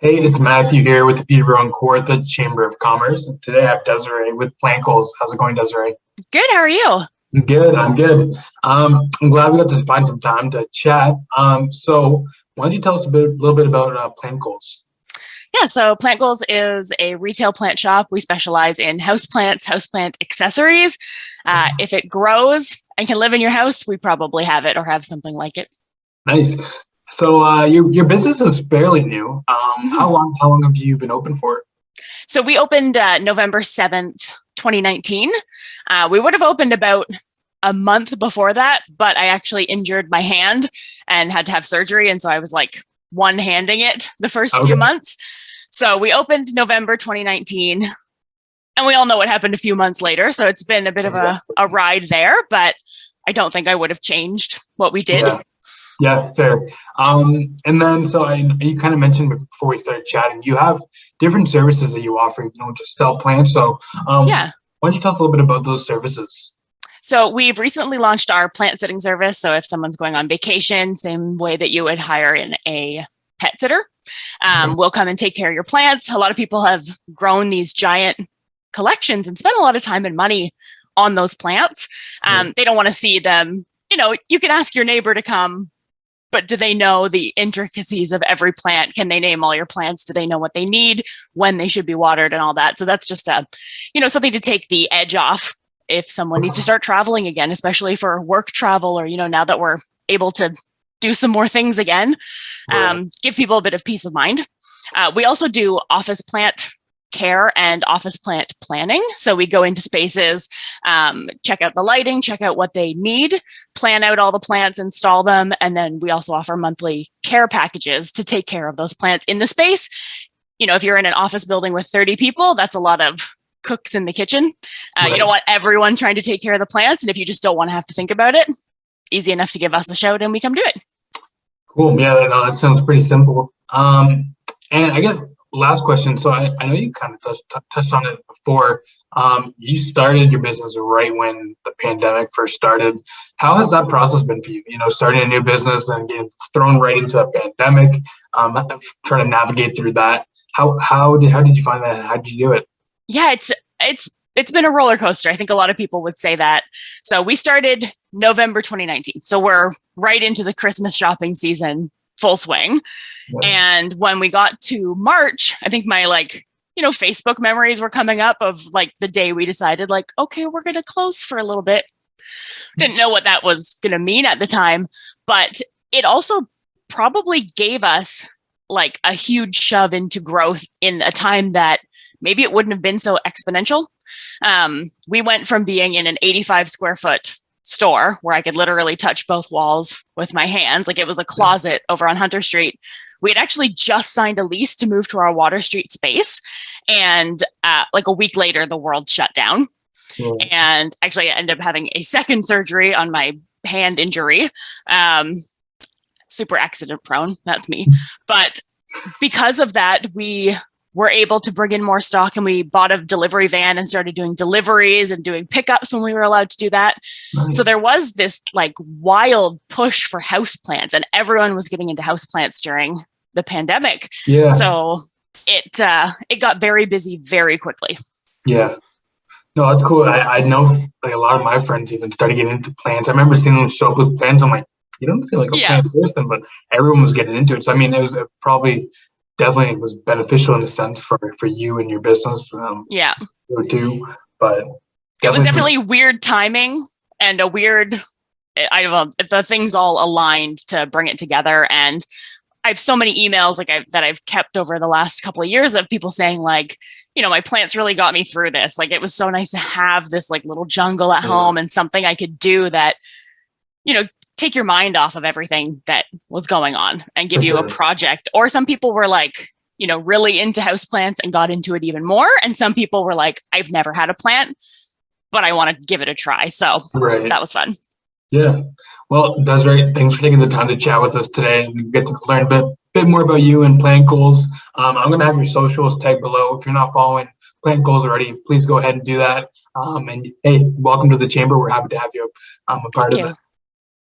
Hey, it's Matthew here with the Peterborough and Kawartha Chamber of Commerce. And today I have Desiree with Plant Goals. How's it going, Desiree? Good. How are you? I'm good. I'm good. I'm glad we got to find some time to chat. So why don't you tell us a little bit about Plant Goals? Yeah. So Plant Goals is a retail plant shop. We specialize in houseplants, houseplant accessories. If it grows and can live in your house, we probably have it or have something like it. Nice. So your business is fairly new. Mhm. How long have you been open for? So we opened November 7th, 2019. We would have opened about a month before that, but I actually injured my hand and had to have surgery. And so I was like one-handing it the first few Okay. months. So we opened November 2019, and we all know what happened a few months later. So it's been a bit of a ride there, but I don't think I would have changed what we did. Yeah. Yeah, fair. And then so you kind of mentioned before we started chatting, you have different services that you offer. You don't just sell plants. So Yeah. why don't you tell us a little bit about those services? So we've recently launched our plant sitting service. So if someone's going on vacation, same way that you would hire in a pet sitter, Mhm. we'll come and take care of your plants. A lot of people have grown these giant collections and spent a lot of time and money on those plants. Yeah. They don't want to see them. You can ask your neighbor to come, but do they know the intricacies of every plant? Can they name all your plants? Do they know what they need, when they should be watered, and all that? So that's just something to take the edge off if someone needs to start traveling again, especially for work travel, or now that we're able to do some more things again. Right. Give people a bit of peace of mind. We also do office plant care and office plant planning. So we go into spaces, check out the lighting, check out what they need, plan out all the plants, install them. And then we also offer monthly care packages to take care of those plants in the space. If you're in an office building with 30 people, that's a lot of cooks in the kitchen. You Right. don't want everyone trying to take care of the plants. And if you just don't want to have to think about it, easy enough to give us a shout and we come do it. Cool. Yeah, no, that sounds pretty simple. And I guess last question. So I know you kind of touched on it before. You started your business right when the pandemic first started. How has that process been for you? Starting a new business and getting thrown right into a pandemic, trying to navigate through that. How did you find that? How did you do it? Yeah, it's been a roller coaster. I think a lot of people would say that. So we started November 2019. So we're right into the Christmas shopping season, full swing. Nice. And when we got to March, I think my Facebook memories were coming up of like the day we decided like, okay, we're going to close for a little bit. Didn't know what that was going to mean at the time, but it also probably gave us like a huge shove into growth in a time that maybe it wouldn't have been so exponential. We went from being in an 85 square foot store where I could literally touch both walls with my hands, like it was a closet over on Hunter Street. We had actually just signed a lease to move to our Water Street space. And like a week later, the world shut down. Yeah. And actually, I ended up having a second surgery on my hand injury. Super accident prone. That's me. But because of that, we were able to bring in more stock, and we bought a delivery van and started doing deliveries and doing pickups when we were allowed to do that. So Nice. there was this like wild push for houseplants, and everyone was getting into houseplants during the pandemic. Yeah. So it got very busy very quickly. Yeah. No, that's cool. I know like a lot of my friends even started getting into plants. I remember seeing them show up with plants. I'm like, you don't feel like a Yeah. plant person, but everyone was getting into it. So I mean, it probably definitely was beneficial in a sense for you and your business Yeah. too. But It was definitely, definitely weird timing and a weird, I don't know, the things all aligned to bring it together. And I have so many emails that I've kept over the last couple of years of people saying like, my plants really got me through this. Like it was so nice to have this like little jungle at yeah, home and something I could do that, you know, take your mind off of everything that was going on and for give you a sure. project. Or some people were like, really into houseplants and got into it even more. And some people were like, I've never had a plant, but I want to give it a try. So Right. that was fun. Yeah. Well, Desiree, thanks for taking the time to chat with us today and get to learn a bit more about you and Plant Goals. I'm going to have your socials tagged below. If you're not following Plant Goals already, please go ahead and do that. And hey, welcome to the chamber. We're happy to have you a part Thank of it. you.